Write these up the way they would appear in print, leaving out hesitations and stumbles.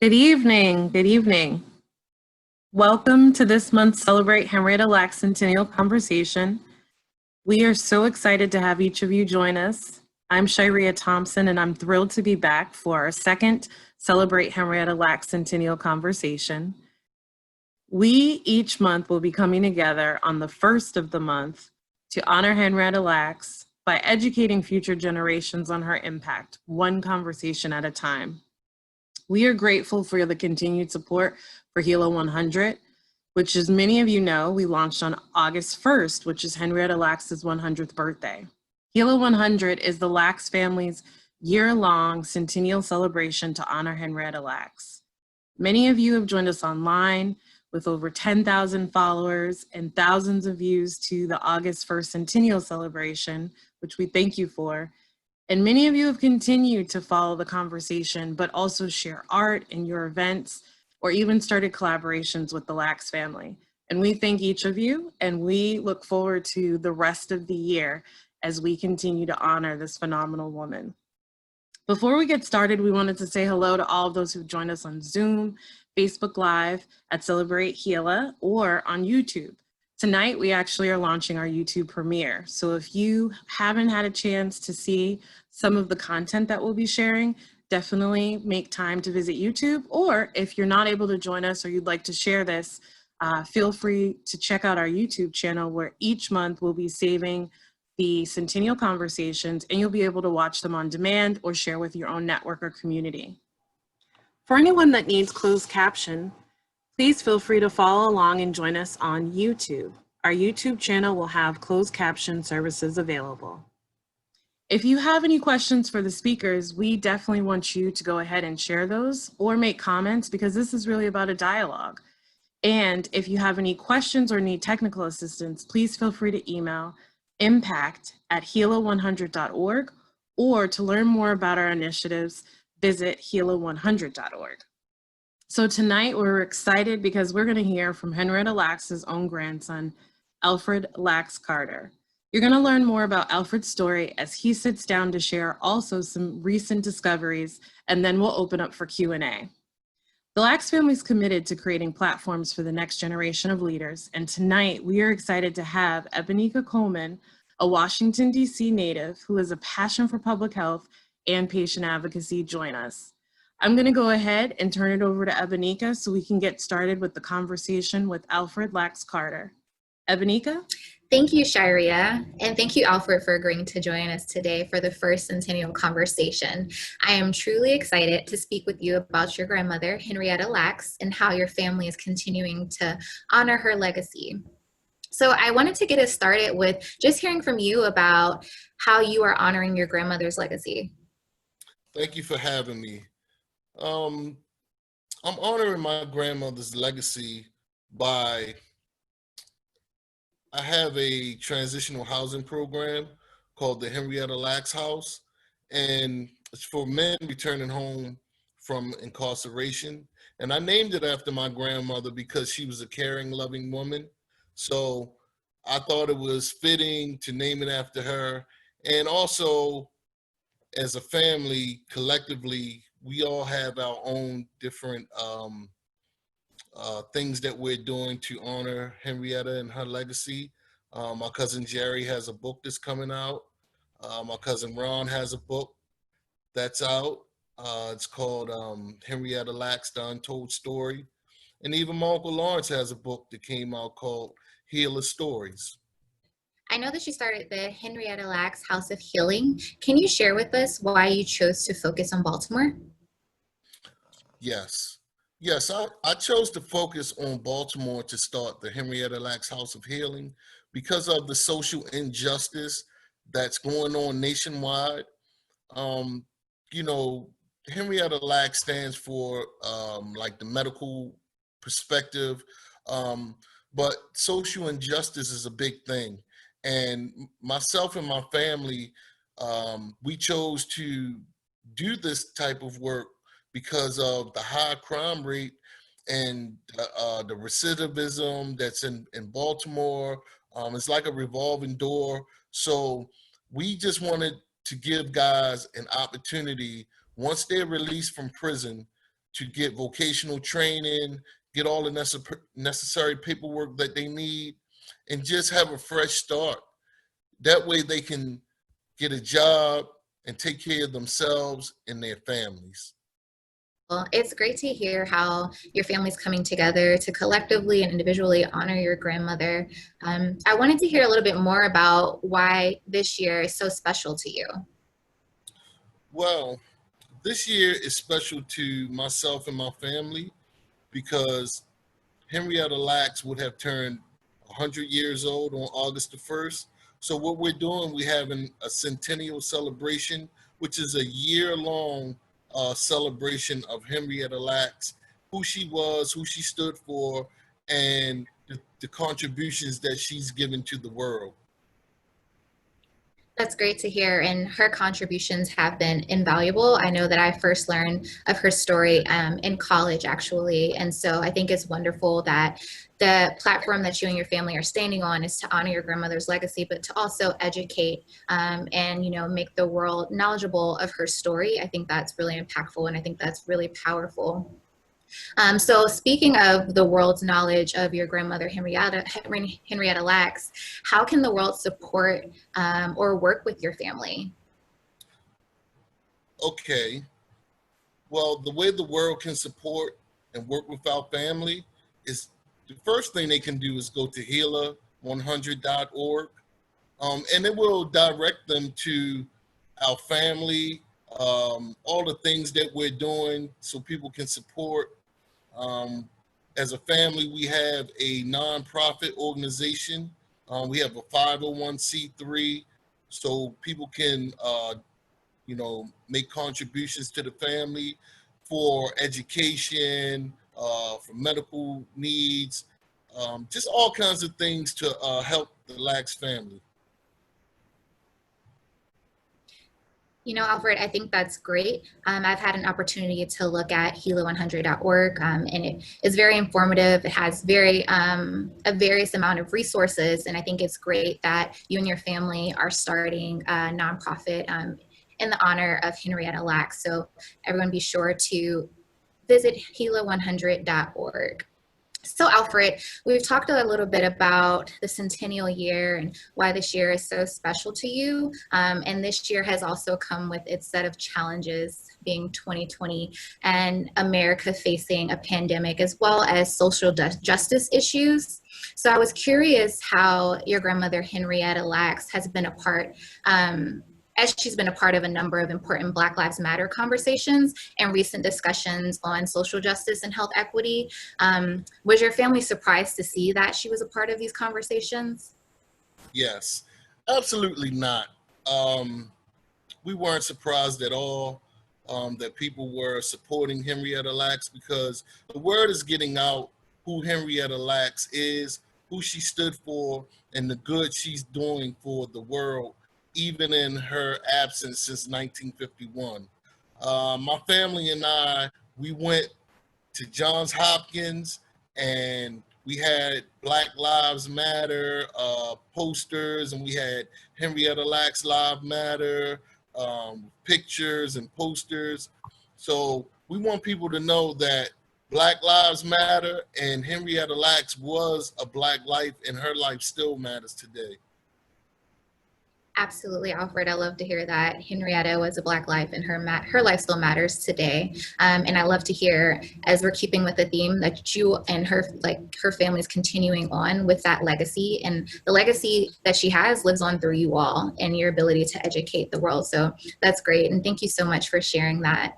Good evening. Good evening. Welcome to this month's Celebrate Henrietta Lacks Centennial conversation. We are so excited to have each of you join us. I'm Shyrea Thompson, and I'm thrilled to be back for our second Celebrate Henrietta Lacks Centennial conversation. We each month will be coming together on the first of the month to honor Henrietta Lacks by educating future generations on her impact, one conversation at a time. We are grateful for the continued support for HELA100, which, as many of you know, we launched on August 1st, which is Henrietta Lacks' 100th birthday. HELA100 is the Lacks family's year-long centennial celebration to honor Henrietta Lacks. Many of you have joined us online with over 10,000 followers and thousands of views to the August 1st centennial celebration, which we thank you for. And many of you have continued to follow the conversation, but also share art in your events or even started collaborations with the Lacks family. And we thank each of you, and we look forward to the rest of the year as we continue to honor this phenomenal woman. Before we get started, we wanted to say hello to all of those who've joined us on Zoom, Facebook Live, at Celebrate HeLa, or on YouTube. Tonight, we actually are launching our YouTube premiere. So if you haven't had a chance to see some of the content that we'll be sharing, definitely make time to visit YouTube. Or if you're not able to join us or you'd like to share this, feel free to check out our YouTube channel, where each month we'll be saving the Centennial conversations, and you'll be able to watch them on demand or share with your own network or community. For anyone that needs closed caption, please feel free to follow along and join us on YouTube. Our YouTube channel will have closed caption services available. If you have any questions for the speakers, we definitely want you to go ahead and share those or make comments, because this is really about a dialogue. And if you have any questions or need technical assistance, please feel free to email impact@HELA100.org, or to learn more about our initiatives, visit HELA100.org. So tonight we're excited because we're going to hear from Henrietta Lacks' own grandson, Alfred Lacks Carter. You're going to learn more about Alfred's story as he sits down to share also some recent discoveries, and then we'll open up for Q&A. The Lacks family is committed to creating platforms for the next generation of leaders, and tonight we are excited to have Eboneka Coleman, a Washington, D.C. native who has a passion for public health and patient advocacy, join us. I'm going to go ahead and turn it over to Eboneka so we can get started with the conversation with Alfred Lacks Carter. Eboneka? Thank you, Shyrea, and thank you, Alfred, for agreeing to join us today for the first Centennial conversation. I am truly excited to speak with you about your grandmother, Henrietta Lacks, and how your family is continuing to honor her legacy. So I wanted to get us started with just hearing from you about how you are honoring your grandmother's legacy. Thank you for having me. I'm honoring my grandmother's legacy by, I have a transitional housing program called the Henrietta Lacks House, and it's for men returning home from incarceration. And I named it after my grandmother because she was a caring, loving woman. So I thought it was fitting to name it after her. And also, as a family, collectively, we all have our own different things that we're doing to honor Henrietta and her legacy. My cousin Jerry has a book that's coming out. My cousin Ron has a book that's out. It's called Henrietta Lacks, The Untold Story. And even my Uncle Lawrence has a book that came out called HeLa Stories. I know that you started the Henrietta Lacks House of Healing. Can you share with us why you chose to focus on Baltimore? Yes, I chose to focus on Baltimore to start the Henrietta Lacks House of Healing because of the social injustice that's going on nationwide. You know, Henrietta Lacks stands for like the medical perspective, but social injustice is a big thing. And myself and my family, we chose to do this type of work because of the high crime rate and the recidivism that's in Baltimore. It's like a revolving door. So we just wanted to give guys an opportunity, once they're released from prison, to get vocational training, get all the necessary paperwork that they need, and just have a fresh start. That way they can get a job and take care of themselves and their families. Well, it's great to hear how your family's coming together to collectively and individually honor your grandmother. I wanted to hear a little bit more about why this year is so special to you. Well, this year is special to myself and my family because Henrietta Lacks would have turned 100 years old on August the 1st. So what we're doing, we're having a Centennial celebration, which is a year-long celebration of Henrietta Lacks, who she was, who she stood for, and the contributions that she's given to the world. That's great to hear, and her contributions have been invaluable. I know that I first learned of her story in college, actually, and so I think it's wonderful that the platform that you and your family are standing on is to honor your grandmother's legacy, but to also educate and make the world knowledgeable of her story. I think that's really impactful, and I think that's really powerful. So speaking of the world's knowledge of your grandmother, Henrietta Lacks, how can the world support or work with your family? Okay. Well, the way the world can support and work with our family is the first thing they can do is go to HELA100.org, and it will direct them to our family, all the things that we're doing so people can support. As a family, we have a nonprofit organization. We have a 501c3, so people can, make contributions to the family for education, for medical needs, just all kinds of things to help the Lacks family. Alfred, I think that's great. I've had an opportunity to look at HELA100.org, and it is very informative. It has a various amount of resources, and I think it's great that you and your family are starting a nonprofit in the honor of Henrietta Lacks. So everyone be sure to visit HELA100.org. So Alfred, we've talked a little bit about the centennial year and why this year is so special to you. And this year has also come with its set of challenges, being 2020 and America facing a pandemic, as well as social justice issues. So I was curious how your grandmother Henrietta Lacks has been a part as she's been a part of a number of important Black Lives Matter conversations and recent discussions on social justice and health equity. Was your family surprised to see that she was a part of these conversations? Yes, absolutely not. We weren't surprised at all that people were supporting Henrietta Lacks because the word is getting out who Henrietta Lacks is, who she stood for, and the good she's doing for the world, even in her absence since 1951. My family and I, we went to Johns Hopkins and we had Black Lives Matter posters, and we had Henrietta Lacks Lives Matter pictures and posters. So we want people to know that Black Lives Matter and Henrietta Lacks was a Black life, and her life still matters today. Absolutely, Alfred. I love to hear that Henrietta was a Black life and her life still matters today. And I love to hear, as we're keeping with the theme, that you and her family is continuing on with that legacy, and the legacy that she has lives on through you all and your ability to educate the world. So that's great. And thank you so much for sharing that.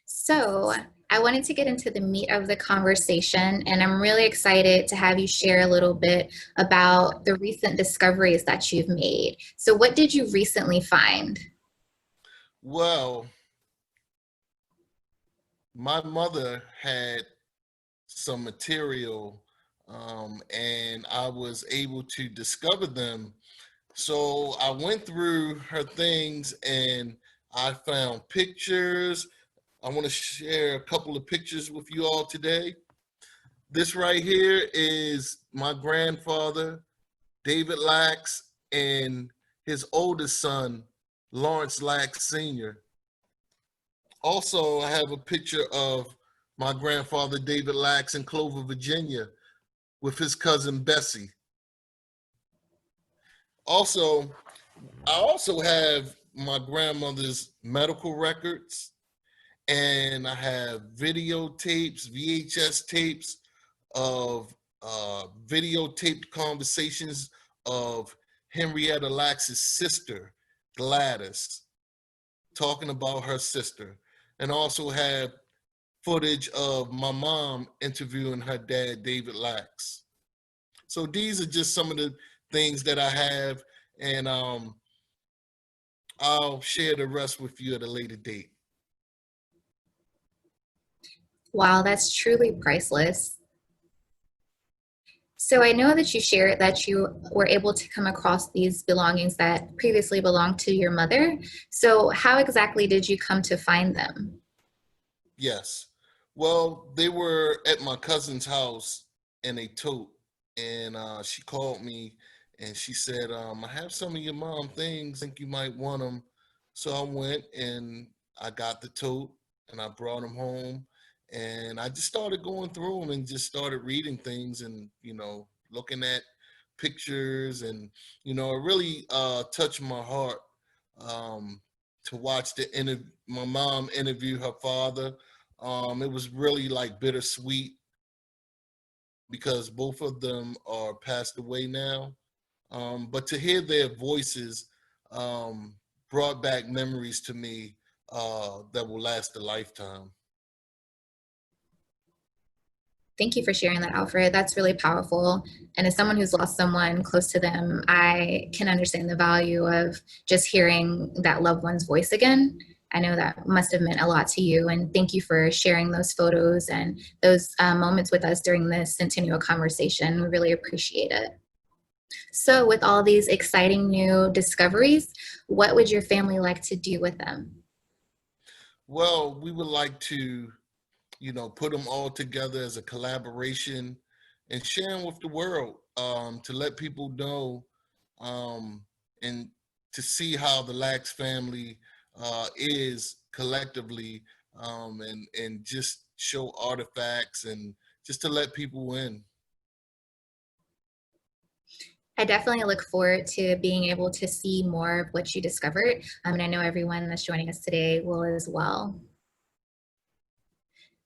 So I wanted to get into the meat of the conversation, and I'm really excited to have you share a little bit about the recent discoveries that you've made. So what did you recently find? Well, my mother had some material and I was able to discover them. So I went through her things and I found pictures. I want to share a couple of pictures with you all today. This right here is my grandfather, David Lacks, and his oldest son, Lawrence Lacks Sr. Also, I have a picture of my grandfather David Lacks in Clover, Virginia, with his cousin Bessie. Also, I also have my grandmother's medical records, and I have videotapes, VHS tapes of videotaped conversations of Henrietta Lacks' sister, Gladys, talking about her sister, and also have footage of my mom interviewing her dad, David Lacks. So these are just some of the things that I have, and I'll share the rest with you at a later date. Wow, that's truly priceless. So I know that you shared that you were able to come across these belongings that previously belonged to your mother. So how exactly did you come to find them? Yes. Well, they were at my cousin's house in a tote, and she called me and she said, I have some of your mom things, think you might want them. So I went and I got the tote and I brought them home, and I just started going through them and just started reading things and, looking at pictures, and, it really touched my heart to watch my mom interview her father. It was really like bittersweet because both of them are passed away now. But to hear their voices brought back memories to me that will last a lifetime. Thank you for sharing that, Alfred. That's really powerful. And as someone who's lost someone close to them, I can understand the value of just hearing that loved one's voice again. I know that must have meant a lot to you. And thank you for sharing those photos and those moments with us during this Centennial conversation. We really appreciate it. So with all these exciting new discoveries, what would your family like to do with them? Well, we would like to put them all together as a collaboration and share them with the world, to let people know and to see how the Lacks family is collectively, and just show artifacts and just to let people in. I definitely look forward to being able to see more of what you discovered. And I know everyone that's joining us today will as well.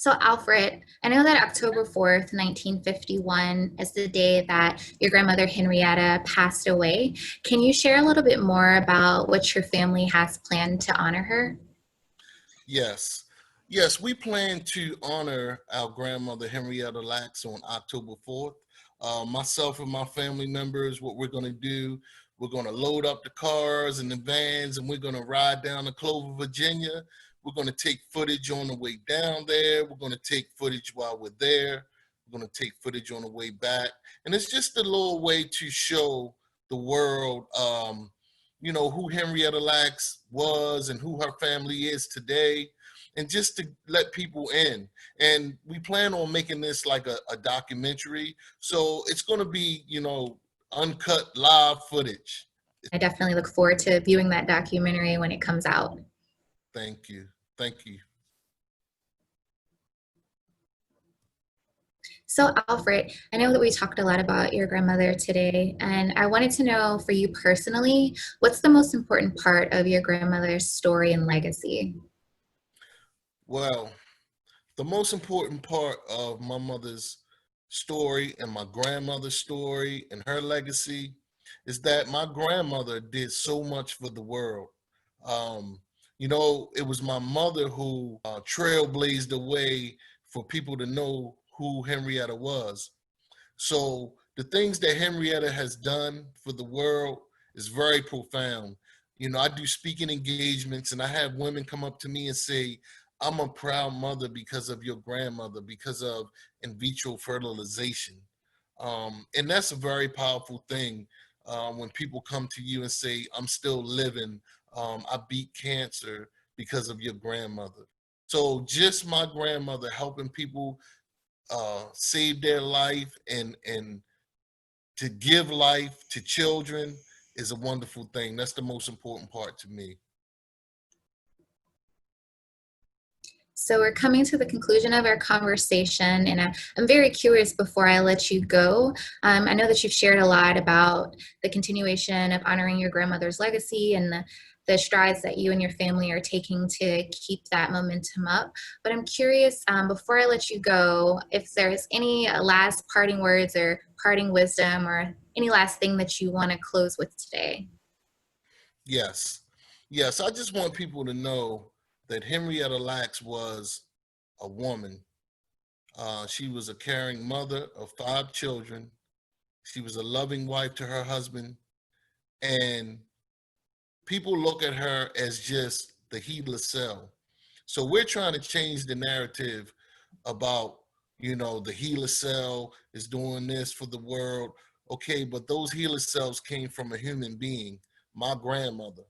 So Alfred, I know that October 4th, 1951 is the day that your grandmother Henrietta passed away. Can you share a little bit more about what your family has planned to honor her? Yes. Yes, we plan to honor our grandmother Henrietta Lacks on October 4th. Myself and my family members, what we're going to do, we're going to load up the cars and the vans, and we're going to ride down to Clover, Virginia. We're going to take footage on the way down there. We're going to take footage while we're there. We're going to take footage on the way back. And it's just a little way to show the world, who Henrietta Lacks was and who her family is today, and just to let people in. And we plan on making this like a documentary. So it's going to be, uncut live footage. I definitely look forward to viewing that documentary when it comes out. Thank you. Thank you. So Alfred, I know that we talked a lot about your grandmother today, and I wanted to know for you personally, what's the most important part of your grandmother's story and legacy? Well, the most important part of my mother's story and my grandmother's story and her legacy is that my grandmother did so much for the world. It was my mother who trailblazed the way for people to know who Henrietta was. So the things that Henrietta has done for the world is very profound. I do speaking engagements, and I have women come up to me and say, I'm a proud mother because of your grandmother, because of in vitro fertilization. And that's a very powerful thing when people come to you and say, I'm still living, I beat cancer because of your grandmother. So just my grandmother helping people save their life and to give life to children is a wonderful thing. That's the most important part to me. So we're coming to the conclusion of our conversation, and I'm very curious before I let you go. I know that you've shared a lot about the continuation of honoring your grandmother's legacy and the strides that you and your family are taking to keep that momentum up. But I'm curious, before I let you go, if there's any last parting words or parting wisdom or any last thing that you want to close with today. Yes. Yes, I just want people to know that Henrietta Lacks was a woman. She was a caring mother of 5 children. She was a loving wife to her husband. And people look at her as just the HeLa cell. So we're trying to change the narrative about, the HeLa cell is doing this for the world. Okay, but those HeLa cells came from a human being, my grandmother.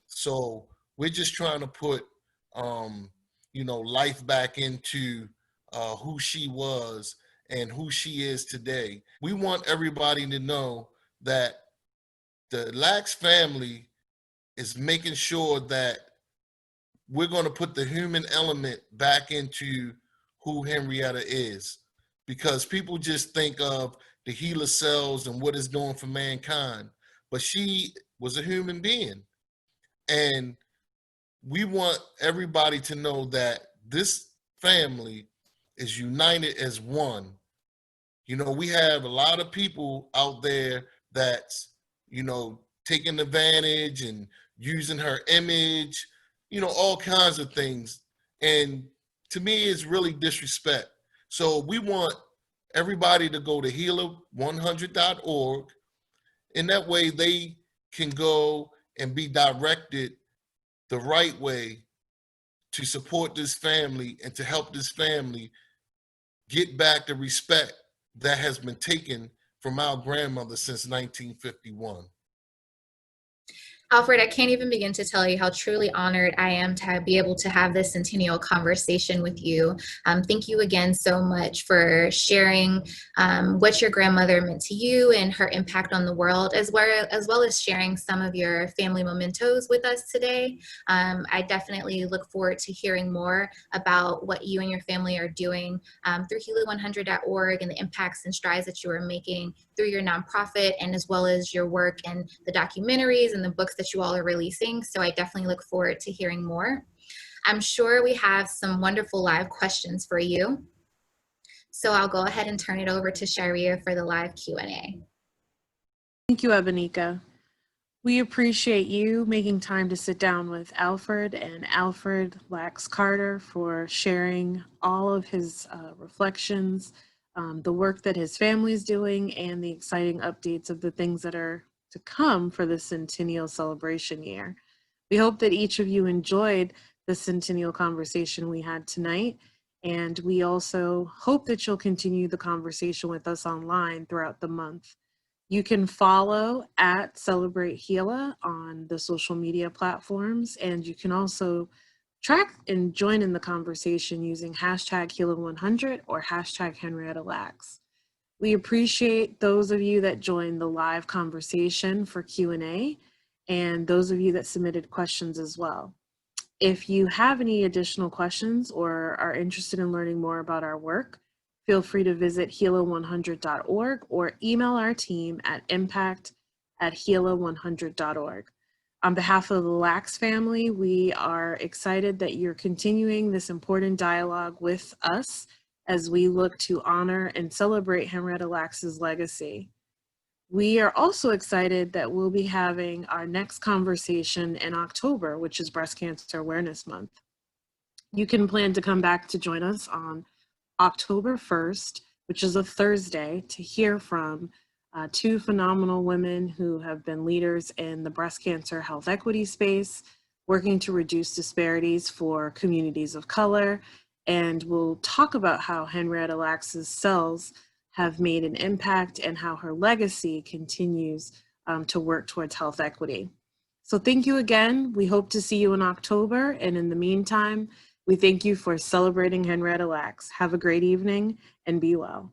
So we're just trying to put, life back into who she was and who she is today. We want everybody to know that the Lacks family is making sure that we're going to put the human element back into who Henrietta is, because people just think of the HeLa cells and what it's doing for mankind, but she was a human being. And we want everybody to know that this family is united as one. We have a lot of people out there that's, taking advantage and using her image, all kinds of things. And to me, it's really disrespect. So we want everybody to go to HELA100.org. And that way they can go and be directed the right way to support this family and to help this family get back the respect that has been taken from our grandmother since 1951. Alfred, I can't even begin to tell you how truly honored I am to be able to have this centennial conversation with you. Thank you again so much for sharing what your grandmother meant to you and her impact on the world, as well as sharing some of your family mementos with us today. I definitely look forward to hearing more about what you and your family are doing through HELA100.org and the impacts and strides that you are making through your nonprofit, and as well as your work and the documentaries and the books that you all are releasing. So I definitely look forward to hearing more. I'm sure we have some wonderful live questions for you. So I'll go ahead and turn it over to Shyrea for the live Q&A. Thank you, Eboneka. We appreciate you making time to sit down with Alfred and Alfred Lacks Carter for sharing all of his reflections, the work that his family is doing, and the exciting updates of the things that are to come for the Centennial celebration year. We hope that each of you enjoyed the Centennial conversation we had tonight, and we also hope that you'll continue the conversation with us online throughout the month. You can follow at CELLebrate HeLa on the social media platforms, and you can also track and join in the conversation using hashtag HELA100 or hashtag Henrietta Lacks. We appreciate those of you that joined the live conversation for Q&A and those of you that submitted questions as well. If you have any additional questions or are interested in learning more about our work, feel free to visit HELA100.org or email our team at impact@HELA100.org. On behalf of the Lacks family, we are excited that you're continuing this important dialogue with us as we look to honor and celebrate Henrietta Lacks' legacy. We are also excited that we'll be having our next conversation in October, which is Breast Cancer Awareness Month. You can plan to come back to join us on October 1st, which is a Thursday, to hear from 2 phenomenal women who have been leaders in the breast cancer health equity space, working to reduce disparities for communities of color. And we'll talk about how Henrietta Lacks' cells have made an impact and how her legacy continues to work towards health equity. So thank you again. We hope to see you in October. And in the meantime, we thank you for celebrating Henrietta Lacks. Have a great evening and be well.